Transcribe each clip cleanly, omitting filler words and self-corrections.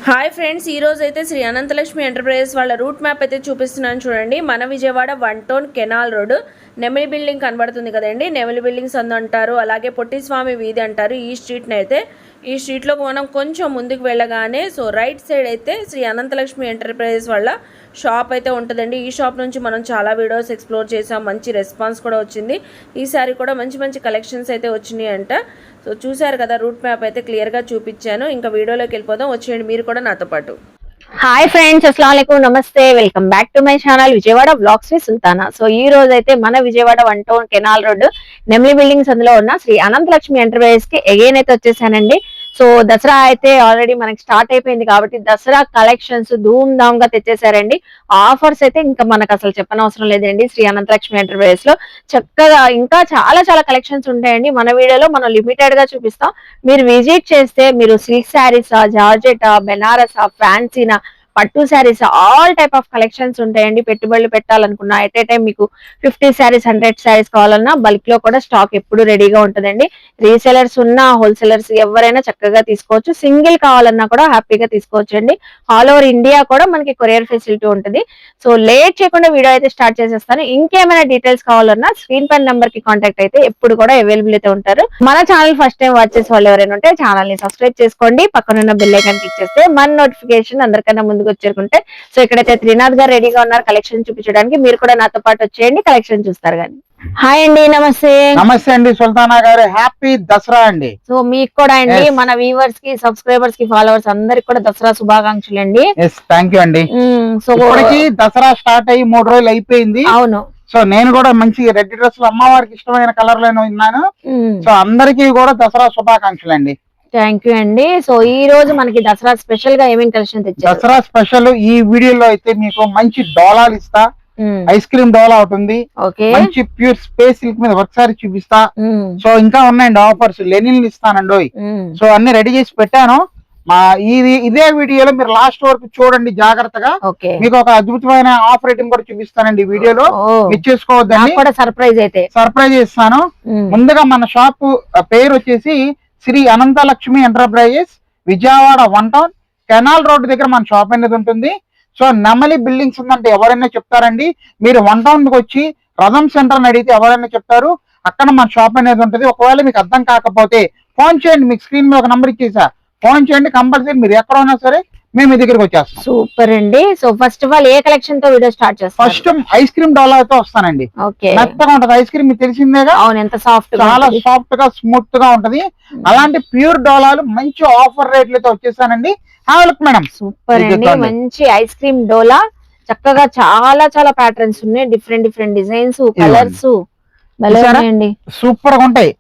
Hi friends, ఈ రోజు అయితే శ్రీ అనంతలక్ష్మి ఎంటర్ప్రైజెస్ వాళ్ళ రూట్ మ్యాప్ అయితే చూపిస్తున్నాను చూడండి. మన Vijayawada 1 town canal road Nemili building కనబడుతుంది కదండి. నెమిలి బిల్డింగ్స్ అంటారు, అలాగే పొట్టిస్వామి వీధి అంటారు. ఈ స్ట్రీట్లో మనం కొంచెం ముందుకు వెళ్ళగానే రైట్ సైడ్ అయితే శ్రీ అనంతలక్ష్మి ఎంటర్ప్రైజెస్ వాళ్ళ షాప్ అయితే ఉంటుందండి. ఈ షాప్ నుంచి మనం చాలా వీడియోస్ ఎక్స్ప్లోర్ చేసాం, మంచి రెస్పాన్స్ కూడా వచ్చింది. ఈసారి కూడా మంచి కలెక్షన్స్ అయితే వచ్చినాయి అంట. చూసారు కదా, రూట్ మ్యాప్ అయితే క్లియర్గా చూపించాను. ఇంకా వీడియోలోకి వెళ్ళిపోదాం, వచ్చేయండి మీరు కూడా నాతో పాటు. హాయ్ ఫ్రెండ్స్, అస్సలాముఅలైకుం, నమస్తే, welcome back to my channel Vijayawada blogs with Sultana. ఈ రోజు అయితే మన Vijayawada 1 town canal road Nemili buildings అందులో ఉన్న శ్రీ అనంతలక్ష్మి ఎంటర్ప్రైజెస్ కి అగైన్ అయితే వచ్చేసానండి. దసరా అయితే ఆల్రెడీ మనకి స్టార్ట్ అయిపోయింది కాబట్టి దసరా కలెక్షన్స్ ధూమ్ ధామ్ గా తెచ్చేసారండి. ఆఫర్స్ అయితే ఇంకా మనకు అసలు చెప్పనవసరం లేదండి. శ్రీ అనంతలక్ష్మి ఎంటర్ప్రైజెస్ లో చక్కగా ఇంకా చాలా కలెక్షన్స్ ఉంటాయండి. మన వీడియోలో మనం లిమిటెడ్ గా చూపిస్తాం. మీరు విజిట్ చేస్తే మీరు సిల్క్ శారీసా, జార్జెటా, బెనారసా, ఫ్యాన్సీనా, పట్టు saris, all type of collections ఉంటాయండి. పెట్టుబడులు పెట్టాలనుకున్నా ఎట్ ఏ టైం మీకు 50 శారీస్ 100 శారీస్ కావాలన్నా బల్క్ లో కూడా స్టాక్ ఎప్పుడు రెడీగా ఉంటుందండి. రీసెలర్స్ ఉన్నా హోల్సేలర్స్ ఎవరైనా చక్కగా తీసుకోవచ్చు. సింగిల్ కావాలన్నా కూడా హ్యాపీగా తీసుకోవచ్చు అండి. ఆల్ ఓవర్ ఇండియా కూడా మనకి కొరియర్ ఫెసిలిటీ ఉంటుంది. లేట్ చేయకుండా వీడియో అయితే స్టార్ట్ చేసేస్తాను. ఇంకేమైనా డీటెయిల్స్ కావాలన్నా స్క్రీన్ పైన నెంబర్ కి కాంటాక్ట్ అయితే ఎప్పుడు కూడా అవైలబుల్ అయితే ఉంటారు. మన ఛానల్ ఫస్ట్ టైం వాచ్ చేసే వాళ్ళు ఎవరైనా ఉంటే ఛానల్ ని సబ్స్క్రైబ్ చేసుకోండి. పక్కనున్న బెల్ ఐకాన్ క్లిక్ చేస్తే మన నోటిఫికేషన్ అందరికన్నా ముందుకు వచ్చేరుకుంటే. ఇక్కడైతే త్రినాథ్ గారు రెడీగా ఉన్నారు కలెక్షన్ చూపించడానికి. మీరు కూడా నాతో పాటు వచ్చేయండి, కలెక్షన్ చూస్తారు కానీ. హాయ్ అండి, నమస్తే. నమస్తే అండి సుల్తానా గారు, హ్యాపీ దసరా అండి. మీకు కూడా అండి, మన వ్యూవర్స్ కి, సబ్స్క్రైబర్స్ కి, ఫాలోవర్స్ అందరికి కూడా దసరా శుభాకాంక్షలు అండి. థ్యాంక్ యూ అండి. ఇప్పటికి దసరా స్టార్ట్ అయ్యి 3 రోజులు అయిపోయింది. అవును. నేను కూడా మంచి రెడ్ డ్రెస్ అమ్మవారికి ఇష్టమైన కలర్ లో ఉన్నాను. అందరికి కూడా దసరా శుభాకాంక్షలు అండి. థ్యాంక్ యూ అండి. ఈ రోజు మనకి దసరా స్పెషల్ గా ఏమేమి కలెక్షన్ తెచ్చారు? దసరా స్పెషల్ ఈ వీడియోలో అయితే మీకు మంచి డోలాలు ఇస్తా, ఐస్ క్రీమ్ డోలా అవుతుంది, మంచి ప్యూర్ స్పేస్ సిల్క్ మీద ఒకసారి చూపిస్తా. ఇంకా ఉన్నాయండి ఆఫర్స్, లెనిన్ ఇస్తానండి. అన్ని రెడీ చేసి పెట్టాను. ఇదే వీడియోలో మీరు లాస్ట్ వరకు చూడండి జాగ్రత్తగా. మీకు ఒక అద్భుతమైన ఆఫర్ ఐటమ్ కూడా చూపిస్తానండి ఈ వీడియోలో, మిస్ చేసుకోవద్దండి. సర్ప్రైజ్ ఇస్తాను. ముందుగా మన షాప్ పేరు వచ్చేసి Shri Ananthalakshmi Enterprises, Vijayawada 1 town canal road దగ్గర మన షాప్ అనేది ఉంటుంది. నెమలి బిల్డింగ్స్ ఉందంటే ఎవరైనా చెప్తారండి. మీరు 1 టౌన్ కి వచ్చి రథం సెంటర్ అని అడిగితే ఎవరైనా చెప్తారు. అక్కడ మన షాప్ అనేది ఉంటుంది. ఒకవేళ మీకు అర్థం కాకపోతే ఫోన్ చేయండి, మీకు స్క్రీన్ మీద ఒక నెంబర్ ఇచ్చేసా, ఫోన్ చేయండి. కంపల్సరీ మీరు ఎక్కడ ఉన్నా సరే మేము మీ దగ్గరికి వచ్చేస్తాం. సూపర్ అండి. First of all A collection తో వీడియో స్టార్ట్ చేస్తాం? ఫస్ట్ ఐస్ క్రీమ్ డోలాతో వస్తానండి. మెత్తగా ఉంటది ఐస్ క్రీమ్, మీకు తెలిసిందేగా. అవును, ఎంత సాఫ్ట్, చాలా సాఫ్ట్ గా స్మూత్ గా ఉంటది. అలాంటి ప్యూర్ డోలాలు మంచి ఆఫర్ రేట్లతో వచ్చేసానండి. మేడం సూపర్ అండి, మంచి ఐస్ క్రీమ్ డోలా. చక్కగా చాలా ప్యాటర్న్స్ ఉన్నాయి, డిఫరెంట్ డిజైన్స్, కలర్స్ సూపర్ గా ఉంటాయి.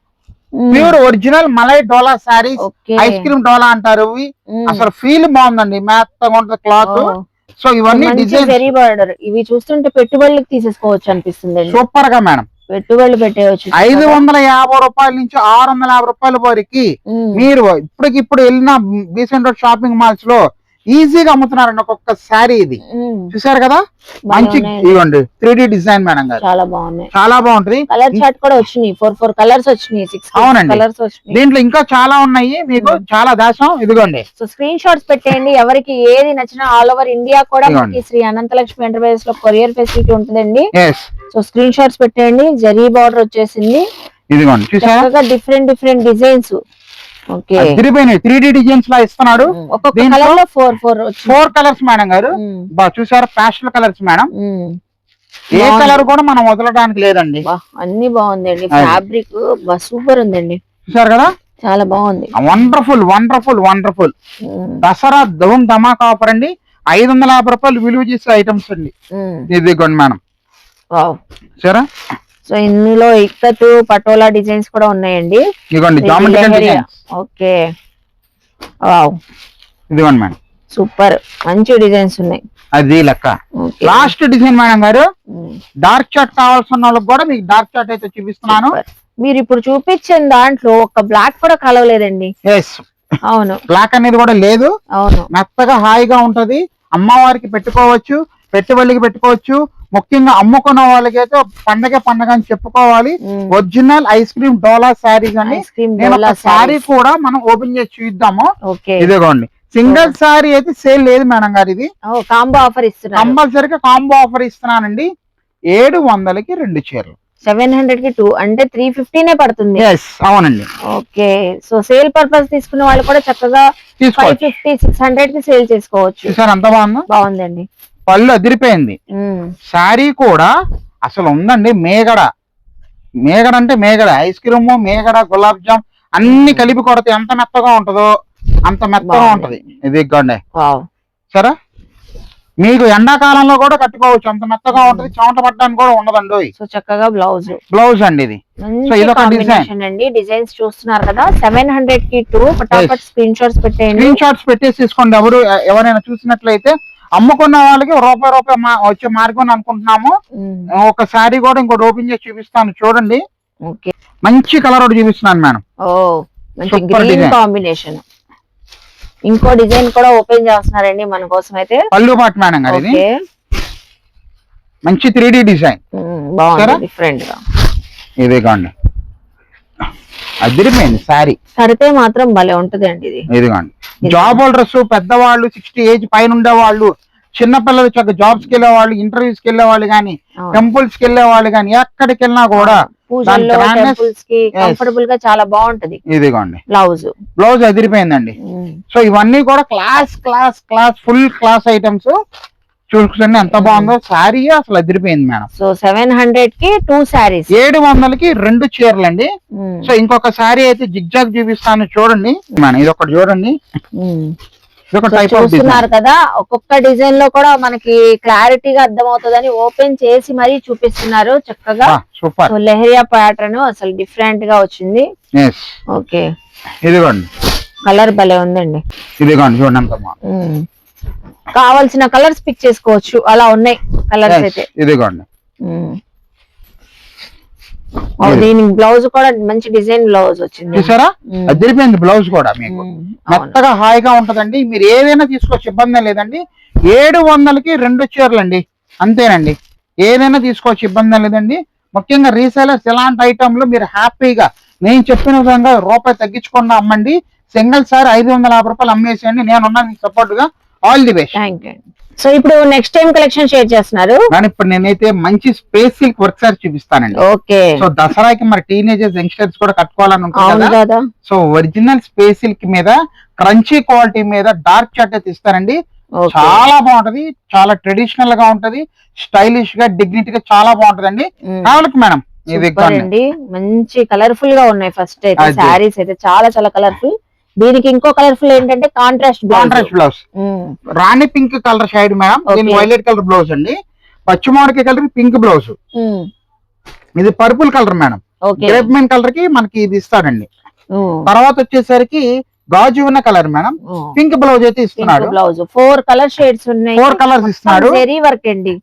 ప్యూర్ ఒరిజినల్ మలై డోలా శారీస్, ఐస్ క్రీమ్ డోలా అంటారు. అసలు ఫీల్ బాగుందండి, మెత్తగా ఉంటుంది క్లాత్. ఇవన్నీ డిజైన్ ఇవి చూస్తుంటే పెట్టుబడులకు తీసేసుకోవచ్చు అనిపిస్తుంది. సూపర్ గా మేడం, పెట్టుబడులు పెట్టేవచ్చు. 550 రూపాయల నుంచి 650 రూపాయల వరకు మీరు ఇప్పుడు వెళ్ళిన బీసెంట్ రోడ్ షాపింగ్ మాల్స్ లో ఈజీగా అమ్ముతున్నారండి ఒక్కొక్క శారీ. ఇది చూసారు కదా, మంచి ఇవ్వండి 3D డిజైన్ మేడం గారు, చాలా బాగున్నాయి, చాలా బాగుంటది. కలర్ చార్ట్ కూడా వచ్చినాయి, 4 కలర్స్ వచ్చినాయి, 6 కలర్స్ వచ్చినాయి. దీంట్లో ఇంకా చాలా ఉన్నాయి, మీకు చాలా దాసం. ఇదిగోండి, స్క్రీన్ షాట్స్ పెట్టేయండి. ఎవరికి ఏది నచ్చినా ఆల్ ఓవర్ ఇండియా కూడా మనకి శ్రీ అనంతలక్ష్మి ఎంటర్ప్రైజెస్ లో కొరియర్ ఫెసిలిటీ ఉంటుందండి. స్క్రీన్ షాట్స్ పెట్టేయండి. జరీ బార్డర్ వచ్చేసింది. ఇదిగోండి, చూసారా, డిఫరెంట్ డిజైన్స్. 3D డిజైన్స్ లా ఇస్తున్నాడు. ఒక్కొక్క కలర్ లో 4 కలర్స్ మేడం గారు. చూసారా, ప్యాస్టల్ కలర్స్ మేడం. ఏ కలర్ కూడా మనం వదలడానికి లేదండి. అన్ని బాగుందండి, ఫ్యాబ్రిక్ సూపర్ ఉందండి. చూసారు కదా, చాలా బాగుంది. వండర్ఫుల్. దసరా ధూమ్ ధమాకా ఆఫర్ అండి. 550 రూపాయలు విలువ చేసే ఐటమ్స్ అండి. ఇదిగోండి మేడం, సరే. ఇందులో ఇక్కత్ పటోలా డిజైన్స్ కూడా ఉన్నాయండి. ఇదిగోండి, ఓకే, ఇదిగోండి మేడం, సూపర్, మంచి డిజైన్స్ ఉన్నాయి. అది లెక్క. లాస్ట్ డిజైన్ మేడం గారు, డార్క్ చాట్ కావాల్సిన వాళ్ళకి కూడా మీకు డార్క్ చాట్ అయితే చూపిస్తున్నాను. మీరు ఇప్పుడు చూపించిన దాంట్లో ఒక బ్లాక్ కూడా కలవలేదండి. అవును, బ్లాక్ అనేది కూడా లేదు. అవును, మెత్తగా హాయిగా ఉంటది. అమ్మవారికి పెట్టుకోవచ్చు, పెట్టుబడికి పెట్టుకోవచ్చు. ముఖ్యంగా అమ్ముకున్న వాళ్ళకి అయితే పండగ అని చెప్పుకోవాలి. ఒరిజినల్ ఐస్ క్రీమ్ డోలా శారీస్ అండి. నేను ఒక శారీ కూడా మనం ఓపెన్ చేసి చూద్దాము. ఇదిగోండి, సింగిల్ సారీ అయితే సేల్ లేదు మేడం గారు, ఇది కాంబో ఆఫర్ ఇస్తున్నారు. కంపల్సరీగా కాంబో ఆఫర్ ఇస్తున్నానండి. 700కి 2 చీరలు, 700కి 2 అంటే 350నే పడుతుంది. అవునండి. ఓకే, సో సేల్ పర్పస్ తీసుకున్న వాళ్ళు కూడా చక్కగా 550 600కి సేల్ చేసుకోవచ్చు. చూసారు ఎంత బాగుందో? బాగుందండి. పళ్ళు అదిరిపోయింది. శారీ కూడా అసలు ఉందండి. మేగడ అంటే మేగడ, ఐస్ క్రీమ్ మేగడ గులాబ్ జామ్ అన్ని కలిపి కొడితే ఎంత మెత్తగా ఉంటుందో అంత మెత్తగా ఉంటది. ఇది ఇగ్గండి సరే, మీకు ఎండాకాలంలో కూడా కట్టుకోవచ్చు, అంత మెత్తగా ఉంటది, చెమట పట్టడానికి కూడా ఉండదండి. సో చక్కగా బ్లౌజ్ అండి ఇది. సో ఇది ఒక డిజైన్ అండి. డిజైన్స్ చూస్తున్నారు కదా, 700కి 2. ఫటాఫట్ స్క్రీన్ షాట్స్ పెట్టేయండి. స్క్రీన్ షాట్స్ పెట్టేసి తీసుకోండి. ఎవరైనా చూసినట్లయితే అమ్ముకున్న వాళ్ళకి రూపాయి వచ్చే మార్గం అనుకుంటున్నాము. ఒక శారీ కూడా ఇంకోటి ఓపెన్ చేసి చూపిస్తాను చూడండి. మంచి కలర్ ఒకటి చూపిస్తున్నాను మేడం. మంచి గ్రీన్ కాంబినేషన్. ఇంకో డిజైన్ కూడా ఓపెన్ చేస్తున్నారండి మన కోసం అయితే. పళ్ళు పాటు మేడం గారు ఇది. మంచి 3D డిజైన్ బాగుంది, డిఫరెంట్ గా. ఇదే కాండి, అదిరిపోయింది శారీ. కడితే మాత్రం భలే ఉంటది అండి ఇది. ఇదిగోండి, జాబ్ హోల్డర్స్, పెద్దవాళ్ళు, 60 ఏజ్ పైన ఉండే వాళ్ళు, చిన్నపిల్లలు చక్కగా జాబ్స్ కి వెళ్ళే వాళ్ళు, ఇంటర్వ్యూస్ కి వెళ్ళే వాళ్ళు గానీ, టెంపుల్స్ కి వెళ్ళే వాళ్ళు గానీ, ఎక్కడికి వెళ్ళినా కూడా కంఫర్టబుల్ గా చాలా బాగుంటది. ఇదిగోండి బ్లౌజ్ అదిరిపోయిందండి. సో ఇవన్నీ కూడా క్లాస్ ఫుల్ క్లాస్ ఐటమ్స్. చూసుకోండి ఎంత బాగుందో శారీ, అసలు అదిరిపోయింది మేడం. సో 700కి 2 శారీస్, 700కి 2 చీరలు అండి. సో ఇంకొక శారీ అయితే జిగ్జాగ్ చూపిస్తాను చూడండి మేడం. ఇది ఒకటి చూడండి, చూస్తున్నారు కదా. ఒక్కొక్క డిజైన్ లో కూడా మనకి క్లారిటీగా అర్థం అవుతుందని ఓపెన్ చేసి మరీ చూపిస్తున్నారు చక్కగా. సూపర్. లెహరియా ప్యాటర్న్ అసలు డిఫరెంట్ గా వచ్చింది. ఓకే, ఇదిగోండి కలర్ భలే ఉందండి. ఇదిగోండి చూడండి ఎంత బాగుంది. కావాల్సిన కలర్స్ పిక్ చేసుకోవచ్చు, అలా ఉన్నాయి కలర్స్ అయితే. ఇదిగోండి దీనికి బ్లౌజ్ కూడా మంచి డిజైన్ బ్లౌజ్ వచ్చింది. చూసారా, అదిరిపోయింది బ్లౌజ్ కూడా. మీకు మెత్తగా హాయిగా ఉంటదండి. మీరు ఏదైనా తీసుకోవచ్చు, ఇబ్బంది లేదండి. 700కి 2 చీరలు అండి, అంతేనండి. ఏదైనా తీసుకోవచ్చు, ఇబ్బంది లేదండి. ముఖ్యంగా రీసేలర్స్ ఇలాంటి ఐటమ్లు మీరు హ్యాపీగా నేను చెప్పిన విధంగా రూపాయి తగ్గించకుండా అమ్మండి. సింగిల్ సార్ 550 రూపాయలు అమ్మేసేయండి. నేనున్నాను సపోర్ట్ గా. All the best. సో ఇప్పుడు నెక్స్ట్ టైం కలెక్షన్ షేర్ చేస్తున్నారు. ఇప్పుడు నేనైతే మంచి స్పేస్ సిల్క్ వర్క్ సారీ చూపిస్తానండి. ఓకే, సో దసరాకి మరి టీనేజర్స్ యంగ్స్టర్స్ కూడా కట్టుకోవాలని ఉంటుంది కదా. సో ఒరిజినల్ స్పేస్ సిల్క్ మీద క్రంచీ క్వాలిటీ మీద డార్క్ చాట్ అయితే ఇస్తారండి. చాలా బాగుంటది, చాలా ట్రెడిషనల్ గా ఉంటది, స్టైలిష్ గా డిగ్నిటీ గా చాలా బాగుంటదండి. కావాలకి మేడం ఇది మంచి కలర్ఫుల్ గా ఉన్నాయి. ఫస్ట్ అయితే శారీస్ అయితే చాలా చాలా కలర్ఫుల్. దీనికి ఇంకో కలర్ఫుల్ ఏంటంటే కాంట్రాస్ట్ బ్లౌజ్, రాణి పింక్ కలర్ షైడ్ మేడం. దీనికి వైలెట్ కలర్ బ్లౌజ్ అండి. పచ్చిమామిడికాయ కలర్ పింక్ బ్లౌజ్. ఇది purple colour madam. Grape men colour కి మనకి ఇది ఇస్తాడండి. తర్వాత వచ్చేసరికి గాజు ఉన్న కలర్ మేడం. పింక్ బ్లౌజ్ అయితే ఇస్తున్నాడు. బ్లౌజ్ 4 కలర్ షేడ్స్ ఉన్నాయి. 4 కలర్స్ ఇస్తున్నాడు. జెరీ వర్క్ అండి,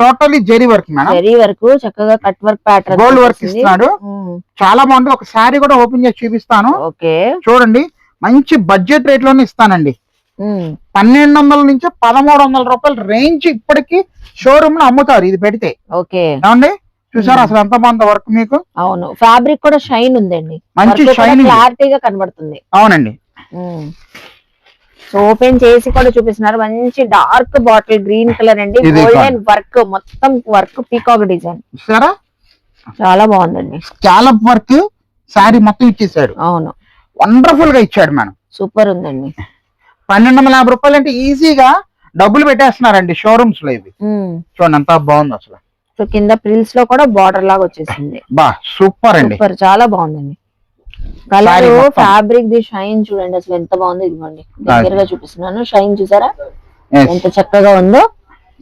totally zari work madam. Zari work చక్కగా cut work pattern, gold work ఇస్తున్నాడు. చాలా బాగుంది. ఒక శారీ కూడా ఓపెన్ చేసి చూపిస్తాను. ఓకే, చూడండి. మంచి బడ్జెట్ రేట్ లోనే ఇస్తానండి. 1200 నుంచి 1300 రూపాయల రేంజ్ ఇప్పటికి షోరూమ్ లో అమ్ముతారు ఇది పెడితే. ఓకే, ఏమండి చూసారా అసలు ఎంత బాగుంది వర్క్ మీకు. అవును, ఫ్యాబ్రిక్ కూడా షైన్ ఉందండి, మంచి షైనింగ్ క్లారిటీగా కనబడుతుంది. అవునండి. సో ఓపెన్ చేసి కూడా చూపిస్తున్నారు. మంచి డార్క్ బాటిల్ గ్రీన్ కలర్ అండి, గోల్డెన్ వర్క్, మొత్తం వర్క్ పీకాక్ డిజైన్. చూసారా చాలా బాగుందండి. స్కాలప్ వర్క్ శారీ మొత్తం ఇచ్చేసాడు. అవును, వండర్ఫుల్ గా ఇచ్చాడు మేడం. సూపర్ ఉందండి. 1250 రూపాయలు అంటే ఈజీగా డబ్బులు పెట్టేస్తున్నారండి షోరూమ్స్ లో. ఇవి చూడండి ఎంత బాగుంది అసలు. సో కింద ప్రిల్స్ లో కూడా బార్డర్ లాగా వచ్చేసింది. బా సూపర్ అండి, సూపర్, చాలా బాగుందండి. కలర్ ఫ్యాబ్రిక్ ది షైన్ చూడండి అసలు ఎంత బాగుంది. ఇదిగోండి దగ్గరగా చూపిస్తున్నాను, షైన్ చూసారా ఎంత చక్కగా ఉందో.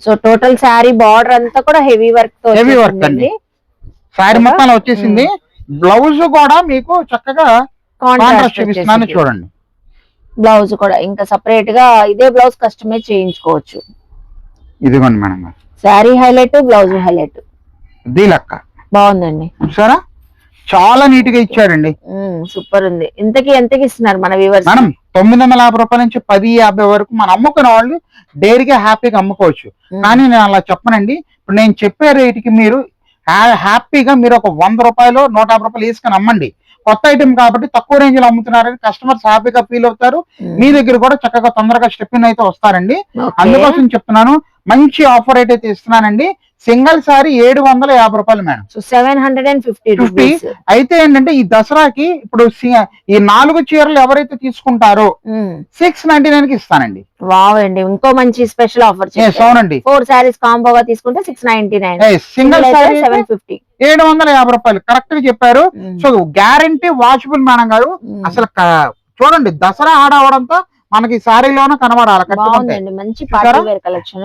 సో టోటల్ శారీ బార్డర్ అంతా కూడా హెవీ వర్క్ తో, హెవీ వర్క్ అండి. శారీ మొత్తం వచ్చేసింది. బ్లౌజ్ కూడా మీకు చక్కగా కాంట్రాస్ట్ చూపిస్తున్నాను చూడండి. బ్లౌజ్ కూడా ఇంకా సెపరేట్ గా ఇదే బ్లౌజ్ కస్టమైజ్ చేయించుకోవచ్చు. ఇదిగోండి madam, sari highlight, blouse highlight. దీలక్క బాగుందండి. చూసారా చాలా నీట్ గా ఇచ్చాడండి. సూపర్ ఉంది. ఇంతకి ఎంతకి ఇస్తున్నారు మన వ్యూవర్స్? మనం 950 రూపాయల నుంచి 1050 వరకు మనం అమ్ముకునే వాళ్ళు డైరీగా హ్యాపీగా అమ్ముకోవచ్చు. కానీ నేను అలా చెప్పనండి. ఇప్పుడు నేను చెప్పే రేటుకి మీరు హ్యాపీగా మీరు ఒక 100 రూపాయలు 150 రూపాయలు వేసుకొని అమ్మండి. కొత్త ఐటమ్ కాబట్టి తక్కువ రేంజ్ లో అమ్ముతున్నారని కస్టమర్స్ హ్యాపీగా ఫీల్ అవుతారు. మీ దగ్గర కూడా చక్కగా తొందరగా స్టెప్ ఇన్ అయితే వస్తారండి. అందుకోసం చెప్తున్నాను, మంచి ఆఫర్ రేట్ అయితే ఇస్తున్నానండి. సింగిల్ సారీ 750 రూపాయలు మేడం. 750 అయితే ఏంటంటే ఈ దసరాకి ఇప్పుడు ఈ 4 చీరలు ఎవరైతే తీసుకుంటారో 699 కి ఇస్తానండి. వావ్ అండి, ఇంకో మంచి స్పెషల్ ఆఫర్. అవునండి, 4 సారీస్ కాంబోగా తీసుకుంటే 699, సింగిల్ సారీ 750. 750 రూపాయలు. కరెక్ట్ గా చెప్పారు. సో గ్యారంటీ వాషబుల్ మేడం గారు. అసలు చూడండి, దసరా ఆడవడంతో మనకి సారీలోనే కనబడాలి. బాగుందండి, మంచి party wear collection.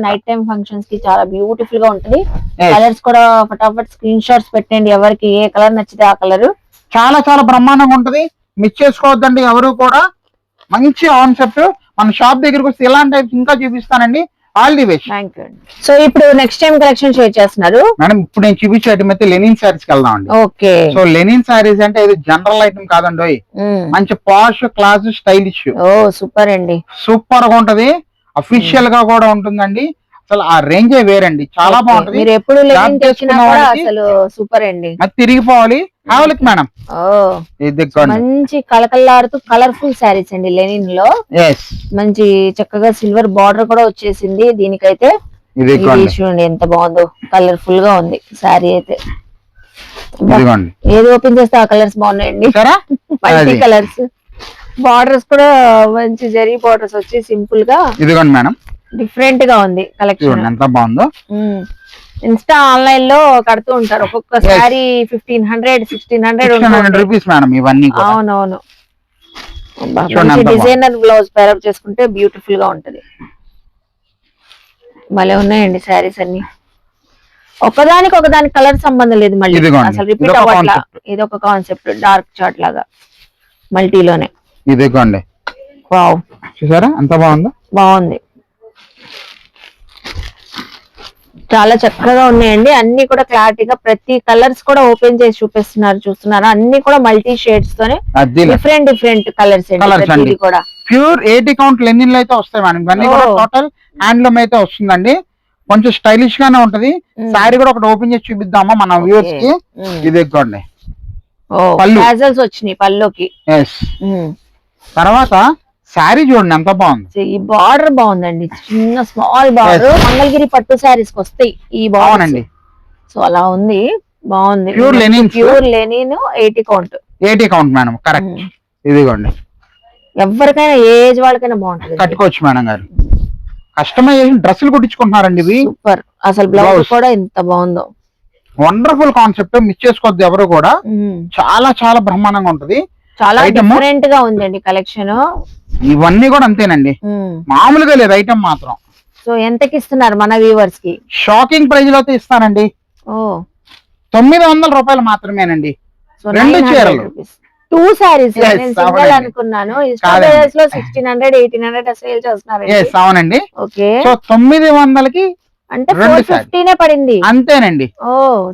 Night time functions కి చాలా బ్యూటిఫుల్ గా ఉంటది. కలర్స్ కూడా ఫటాఫట్ స్క్రీన్ షాట్స్ పెట్టండి, ఎవరికి ఏ కలర్ నచ్చితే ఆ కలర్. చాలా చాలా బ్రహ్మాండంగా ఉంటది, మిస్ చేసుకోవద్దండి ఎవరు కూడా. మంచి కాన్సెప్ట్. మన షాప్ దగ్గరకు వస్తే ఇలాంటి టైప్స్ ఇంకా చూపిస్తానండి. All the best. సో ఇప్పుడు నెక్స్ట్ టైం కలెక్షన్ షేర్ చేస్తున్నారు మేడం. ఇప్పుడు నేను చూపించే ఐటమ్ అయితే లెనిన్ సారీస్ కి వెళ్దాం అండి. ఓకే. సో లెనిన్ సారీస్ అంటే ఇది జనరల్ ఐటమ్ కాదండి, మంచి పాష్ క్లాస్ స్టైలిష్. ఓ సూపర్ అండి, సూపర్ గా ఉంటది. అఫీషియల్ గా కూడా ఉంటుందండి. అసలు ఆ రేంజే వేరండి, చాలా బాగుంటది. మీరు ఎప్పుడు లెనిన్ తెచ్చినా కూడా అసలు సూపర్ అండి. అది తిరిగిపోవాలి. హావలిక్ మేడం. మంచి కలకల్లాడుతూ కలర్ఫుల్ శారీస్ అండి లెనిన్ లో. మంచి చక్కగా సిల్వర్ బార్డర్ కూడా వచ్చేసింది దీనికైతే. చూడండి ఎంత బాగుందో, కలర్ఫుల్ గా ఉంది శారీ అయితే. ఏది ఓపెన్ చేస్తే ఆ కలర్స్ బాగున్నాయండి, మల్టీ కలర్స్. బార్డర్స్ కూడా మంచి జరీ బార్డర్స్ వచ్చి సింపుల్ గా ఇదిగోండి మేడం, డిఫరెంట్ గా ఉంది కలెక్షన్. ఎంత బాగుందో. ఇన్స్టా ఆన్లైన్ లో కడుతూ ఉంటారు, ఒక్కొక్క సారీ 1500 1600 రూపీస్ మేడం ఇవన్నీ. అవునవును, డిజైనర్ బ్లౌజ్ పేరప్ చేసుకుంటే బ్యూటిఫుల్ గా ఉంటది. భలే ఉన్నాయండి శారీస్ అన్ని, ఒకదానికి ఒకదానికి కలర్ సంబంధం లేదు మళ్ళీ, అసలు రిపీట్ అవ్వట్లా. ఇది ఒక కాన్సెప్ట్, డార్క్ చార్ట్ లాగా మల్టీలోనే. ఇదిగోండి, వావ్ చూసారా ఎంత బాగుందో. బాగుంది, చాలా చక్కగా ఉన్నాయండి. అన్ని కూడా క్లారిటీగా ప్రతి కలర్స్ కూడా ఓపెన్ చేసి చూపిస్తున్నారు, చూస్తున్నారా? అన్ని కూడా మల్టీ షేడ్స్ తోనే డిఫరెంట్ డిఫరెంట్ కలర్స్ అండి. కూడా ప్యూర్ 80 కౌంట్ లెనిన్ అయితే వస్తాయి మేడం. ఇవన్నీ కూడా టోటల్ హ్యాండ్లూమ్ అయితే వస్తుందండి. కొంచెం స్టైలిష్ గానే ఉంటది. సారీ కూడా ఒకటి ఓపెన్ చేసి చూపిద్దామా మన వ్యూవర్స్ కి. ఇది ఎక్కండి, వచ్చినాయి పల్లోకి. తర్వాత శారీ చూడండి ఎంత బాగుంది. ఈ బార్డర్ బాగుందండి, చిన్న స్మాల్ బార్డర్. మంగళగిరి పట్టు శారీస్ కి వస్తాయి ఈ బార్డర్ అండి. సో అలా ఉంది, బాగుంది. Pure linen, 80 count. 80 count madam, correct. ఇదిగోండి, ఎవరికైనా ఏజ్ వాళ్ళకైనా బాగుంటుంది, కట్టుకోవచ్చు మేడం గారు. కస్టమైజేషన్ డ్రెస్సులు కుట్టించుకుంటున్నారండి ఇవి. సూపర్, అసలు బ్లౌజ్ కూడా ఎంత బాగుందో. వండర్ఫుల్ కాన్సెప్ట్, మిస్ చేసుకోవద్దు ఎవరు కూడా. చాలా చాలా బ్రహ్మాండంగా ఉంటది, చాలా డిఫరెంట్ గా ఉందండి కలెక్షన్. ఇవన్నీ కూడా అంతేనండి, మామూలుగా లేదు ఐటమ్ మాత్రం. సో ఎంతకి ఇస్తున్నారు మన వ్యూవర్స్ కి? షాకింగ్ ప్రైస్ లో ఇస్తానండి. 900 రూపాయలు మాత్రమేనండి. 2 చీరలు, 2 సారీస్. సింగిల్ అనుకున్నాను, 1600 1800 సేల్ చేస్తున్నారు. అవునండి. సో 900కి అంటే 450 పడింది అంతేనండి.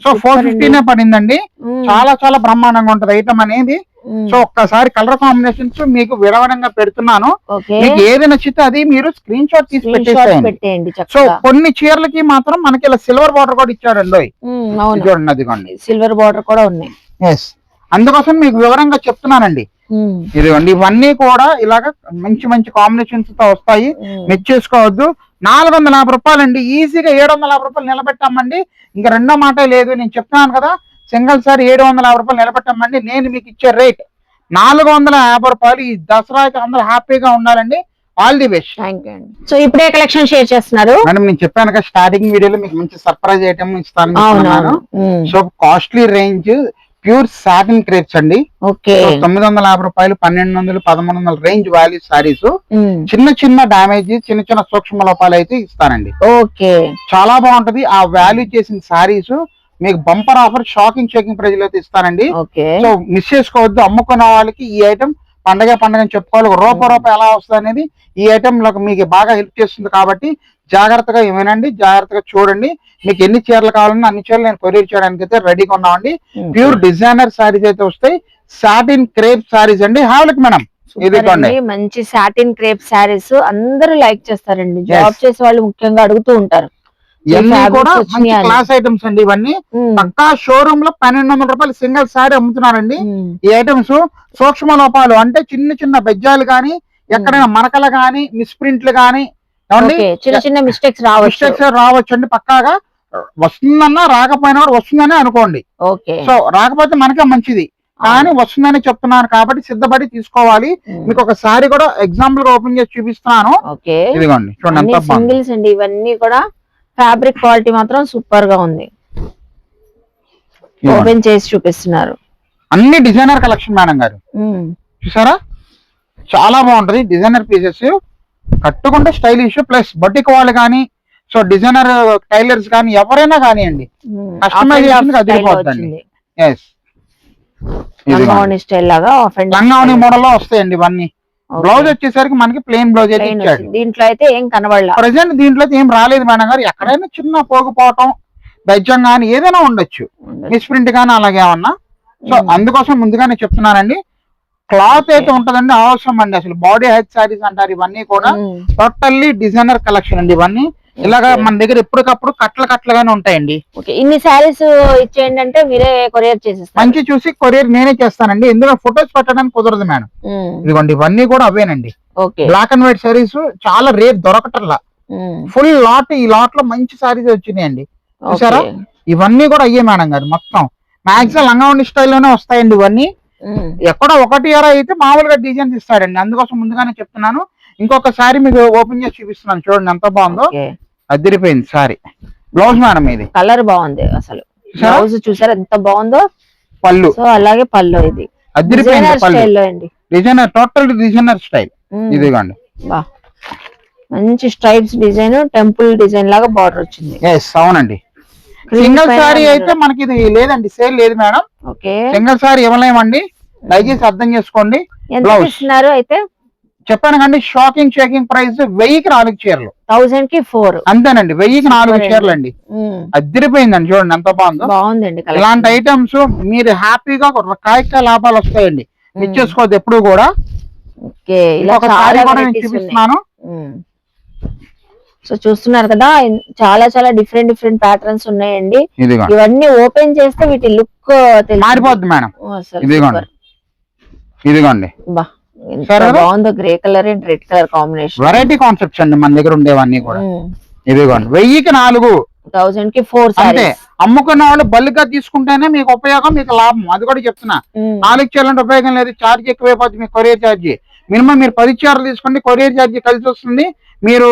సో 450 పడిందండి. చాలా చాలా బ్రహ్మాండంగా ఉంటది ఐటమ్ అనేది. సో ఒక్కసారి కలర్ కాంబినేషన్స్ మీకు విడవడంగా పెడుతున్నాను. మీకు ఏది నచ్చితే అది మీరు స్క్రీన్ షాట్ తీసి పెట్టేయండి. సో కొన్ని చీరలకి మాత్రం మనకి ఇలా సిల్వర్ బార్డర్ కూడా ఇచ్చాడండి. చూడండి, అదిగోండి సిల్వర్ బార్డర్ కూడా ఉన్నాయి. అందుకోసం మీకు వివరంగా చెప్తున్నానండి. ఇదిగోండి, ఇవన్నీ కూడా ఇలాగ మంచి మంచి కాంబినేషన్స్ తో వస్తాయి, మిస్ చేసుకోవద్దు. 450 రూపాయలండి. ఈజీగా 750 రూపాయలు నిలబెట్టామండి. ఇంకా రెండో మాట లేదు, నేను చెప్తున్నాను కదా. సింగిల్ సారీ 750 రూపాయలు నిలబెట్టామండి. నేను మీకు ఇచ్చే రేట్ 450 రూపాయలు. ఈ దసరాకి అందరూ హ్యాపీగా ఉండాలండి. All the best. సో ఇప్పుడే కలెక్షన్ షేర్ చేస్తున్నారు మేడం. నేను చెప్పాను కదా స్టార్టింగ్ వీడియోలో మీకు మంచి సర్ప్రైజ్ ఐటమ్ ఇస్తాను. So costly range pure satin crepes అండి. 950 రూపాయలు, 1200, 1100 రేంజ్ వాల్యూ సారీస్. చిన్న చిన్న డ్యామేజ్, చిన్న చిన్న సూక్ష్మ లోపాలు అయితే ఇస్తానండి. చాలా బాగుంటది. ఆ వాల్యూ చేసిన సారీస్ మీకు బంపర్ ఆఫర్, షాకింగ్ ప్రైజ్ అయితే ఇస్తానండి. సో మిస్ చేసుకోవద్దు. అమ్ముకున్న వాళ్ళకి ఈ ఐటమ్ పండగ అని చెప్పుకోవాలి. రూపాయి ఎలా వస్తుంది అనేది ఈ ఐటమ్ మీకు బాగా హెల్ప్ చేస్తుంది. కాబట్టి జాగ్రత్తగా వినండి, జాగ్రత్తగా చూడండి. మీకు ఎన్ని చీరలు కావాలన్నా అన్ని చీరలు నేను కొరియర్ చేయడానికి అయితే రెడీగా ఉన్నామండి. ప్యూర్ డిజైనర్ సారీస్ అయితే వస్తాయి. సాటిన్ క్రేప్ సారీస్ అండి. హావలిక్ మేడం, మంచి సాటిన్ క్రేప్ సారీస్ అందరూ లైక్ చేస్తారండి. జాబ్ చేసే వాళ్ళు ముఖ్యంగా అడుగుతూ ఉంటారు. ఇవన్నీ కూడా fabrics మంచి వచ్చినాయి. క్లాస్ ఐటమ్స్ అండి ఇవన్నీ. పక్కా షోరూమ్ లో 1200 రూపాయలు సింగిల్ సారీ అమ్ముతున్నారండి. ఈ ఐటమ్స్ సూక్ష్మ లోపాలు అంటే చిన్న చిన్న బెజ్జాలు గానీ ఎక్కడైనా మరకలు గానీ మిస్ప్రింట్లు గానీ చిన్న చిన్న మిస్టేక్స్ రావచ్చు అండి. పక్కాగా వస్తుందన్నా రాకపోయినా కూడా వస్తుందని అనుకోండి. సో రాకపోతే మనకే మంచిది, కానీ వస్తుందని చెప్తున్నాను కాబట్టి సిద్ధపడి తీసుకోవాలి. మీకు ఒక సారీ కూడా ఎగ్జాంపుల్ గా ఓపెన్ చేసి చూపిస్తున్నాను. ఇదిగోండి చూడండి ఎంత బాగుంది. సింగిల్స్ అండి ఇవన్నీ కూడా. ఫ్యాబ్రిక్ క్వాలిటీ మాత్రం సూపర్ గా ఉంది. ఓపెన్ చేసి చూపిస్తున్నారు. అన్ని డిజైనర్ కలెక్షన్ మేడం గారు, చూసారా చాలా బాగుంటది. డిజైనర్ పీసెస్ కట్టుకుంటే స్టైలిష్, ప్లస్ బొటిక్ వాళ్ళు కానీ సో డిజైనర్ టైలర్స్ కానీ ఎవరైనా కానివ్వండి కస్టమైజేషన్ అదిరిపోతుందండి. స్టైల్ లాగా లంగావని మోడల్ లో వస్తాయండి ఇవన్నీ. బ్లౌజ్ వచ్చేసరికి మనకి ప్లెయిన్ బ్లౌజ్ అయితే ఇచ్చాడు. దీంట్లో అయితే ఏం కనబడలేదు ప్రెసెంట్, దీంట్లో అయితే ఏం రాలేదు మేడం గారు. ఎక్కడైనా చిన్న పోగుపోవటం బెజ్జం కానీ ఏదైనా ఉండొచ్చు, మిస్ప్రింట్ కానీ అలాగే ఏమన్నా. సో అందుకోసం ముందుగానే చెప్తున్నానండి. క్లాత్ అయితే ఉంటదండి అవసరం అండి. అసలు బాడీ హెడ్ సారీస్ అంటారు ఇవన్నీ కూడా టోటల్లీ డిజైనర్ కలెక్షన్ అండి. ఇవన్నీ ఇలాగా మన దగ్గర ఎప్పటికప్పుడు కట్లగానే ఉంటాయండి. ఇన్ని శారీస్ ఇచ్చేయండి అంటే మీరే కొరియర్ చేసేస్తారు. మంచి చూసి కొరియర్ నేనే చేస్తానండి. ఎందులో ఫొటోస్ పెట్టడానికి కుదరదు మేడం. ఇదిగోండి ఇవన్నీ కూడా అవేనండి. బ్లాక్ అండ్ వైట్ సారీస్ చాలా రేర్ దొరకటల్లా. ఫుల్ లాట్, ఈ లాట్ లో మంచి సారీస్ వచ్చినాయండి. చూసారా ఇవన్నీ కూడా అయ్యే మేడం గారు. మొత్తం మాక్సిమం లంగావని స్టైల్లోనే వస్తాయండి ఇవన్నీ. ఎక్కడ ఒకటి అర అయితే మామూలుగా డిజైన్స్ ఇస్తాడండి. అందుకోసం ముందుగానే చెప్తున్నాను. ఇంకొకసారి మీకు ఓపెన్ చేసి చూపిస్తున్నాను చూడండి ఎంత బాగుందో. అదిరిపోయింది సారీ. బ్లౌజ్ మేడం ఇది కలర్ బాగుంది. అసలు బ్లౌజ్ చూసారా ఎంత బాగుందో. పళ్ళు అలాగే పళ్ళు ఇది అదిరిపోయింది. Designer total designer style. ఇదిగోండి మంచి స్ట్రైప్స్ డిజైన్, టెంపుల్ డిజైన్ లాగా బార్డర్ వచ్చింది. అవునండి. సింగిల్ సారీ అయితే మనకి ఇది లేదండి, సేల్ లేదు మేడం. సింగిల్ సారీ ఇవ్వలేమండి, దయచేసి అర్థం చేసుకోండి. బ్లౌజ్ అయితే చెప్పాను కండి, షాకింగ్ ప్రైస్ 1000కి 4 చీరలు, 1000 కి 4 అంతేనండి. 1000కి 4 చీరలు అండి. అదిరిపోయిందండి చూడండి ఎంత బాగుందండి. ఇలాంటి ఐటమ్స్ మీరు హ్యాపీగా కాయక లాభాలు వస్తాయండి. ఇచ్చేసుకోవద్దు ఎప్పుడు కూడా. ఒకసారి కూడా నేను చూపిస్తున్నాను. సో చూస్తున్నారు కదా, చాలా చాలా డిఫరెంట్ ప్యాటర్న్స్ ఉన్నాయండి. ఇవన్నీ ఓపెన్ చేస్తే వీటి లుక్ మారిపోద్ది మేడం. ఇదిగోండి బాగుందో grey colour and red colour combination. Variety concepts అండి మన దగ్గర ఉండేవన్నీ కూడా. ఇదిగోండి 1000కి 4, 1000 కి 4 అంటే అమ్ముకున్న వాళ్ళు బల్క్ గా తీసుకుంటేనే మీకు ఉపయోగం, మీకు లాభం. అది కూడా చెప్తున్నా. 4 చీరలంటే ఉపయోగం లేదు, ఛార్జ్ ఎక్కువైపోతుంది. మీకు కొరియర్ ఛార్జ్ మినిమం మీరు 10 చీరలు తీసుకోండి, కొరియర్ ఛార్జ్ కలిసి వస్తుంది. మీరు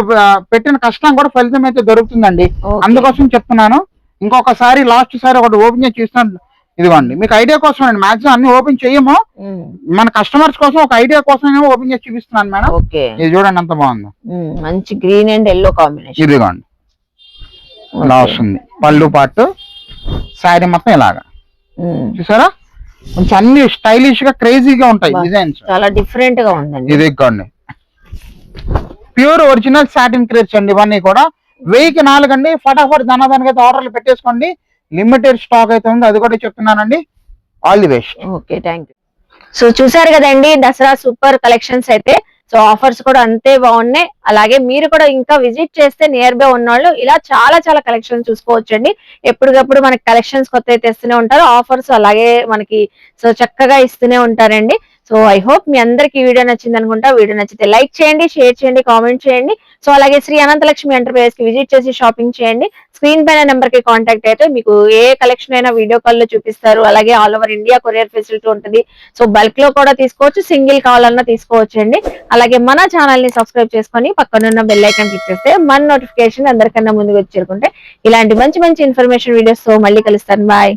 పెట్టిన కష్టం కూడా ఫలితం అయితే దొరుకుతుందండి. అందుకోసం చెప్తున్నాను. ఇంకొకసారి లాస్ట్ సారి ఒకటి ఓపెన్ చేసి చూస్తున్నాను. ఇదిగోండి మీకు ఐడియా కోసం అండి. మాక్సిమం అన్ని ఓపెన్ చేయము, మన కస్టమర్స్ కోసం ఒక ఐడియా కోసం ఓపెన్ చేసి చూపిస్తున్నాను మేడం. ఇది చూడండి ఎంత బాగుందో. మంచి గ్రీన్ అండ్ ఎల్లో కాంబినేషన్. ఇదిగోండి ఇలా వస్తుంది పళ్ళు పాటు, శారీ మొత్తం ఇలాగా చూసారా. కొంచెం అన్ని స్టైలిష్ గా క్రేజీగా ఉంటాయి డిజైన్స్, చాలా డిఫరెంట్ గా ఉందండి. ఇదిగోండి ప్యూర్ ఒరిజినల్ సాటిన్ క్రేప్స్ అండి. ఇవన్నీ కూడా 1000కి 4 అండి. ఫటాఫట్ ధనాదానికి అయితే ఆర్డర్లు పెట్టేసుకోండి. లిమిటెడ్ స్టాక్ అయితే ఉంది, అది కూడా చెప్తున్నానండి. All the best. Okay, thank you. So చూసారు కదండి దసరా సూపర్ కలెక్షన్స్ అయితే. సో ఆఫర్స్ కూడా అంతే బాగున్నాయి. అలాగే మీరు కూడా ఇంకా విజిట్ చేస్తే నియర్ బై ఉన్నవాళ్ళు ఇలా చాలా చాలా కలెక్షన్స్ చూసుకోవచ్చండి. ఎప్పటికప్పుడు మనకి కలెక్షన్స్ కొత్త తెస్తూనే ఉంటారు, ఆఫర్స్ అలాగే మనకి సో చక్కగా ఇస్తూనే ఉంటారండి. సో ఐ హోప్ మీ అందరికి వీడియో నచ్చింది అనుకుంటా. వీడియో నచ్చితే లైక్ చేయండి, షేర్ చేయండి, కామెంట్ చేయండి. సో అలాగే శ్రీ అనంతలక్ష్మి ఎంటర్ప్రైజెస్ కి విజిట్ చేసి షాపింగ్ చేయండి. స్క్రీన్ పైన నెంబర్ కి కాంటాక్ట్ అయితే మీకు ఏ కలెక్షన్ అయినా వీడియో కాల్ లో చూపిస్తారు. అలాగే all over India courier facility ఉంటుంది. సో బల్క్ లో కూడా తీసుకోవచ్చు, సింగిల్ కావాలన్నా తీసుకోవచ్చు అండి. అలాగే మన ఛానల్ ని సబ్స్క్రైబ్ చేసుకొని పక్కనున్న బెల్ ఐకాన్ క్లిక్ చేస్తే మన నోటిఫికేషన్ అందరికన్నా ముందుకు వచ్చి చేరుకుంటే ఇలాంటి మంచి మంచి ఇన్ఫర్మేషన్ వీడియోస్ తో మళ్ళీ కలుస్తాను. బాయ్.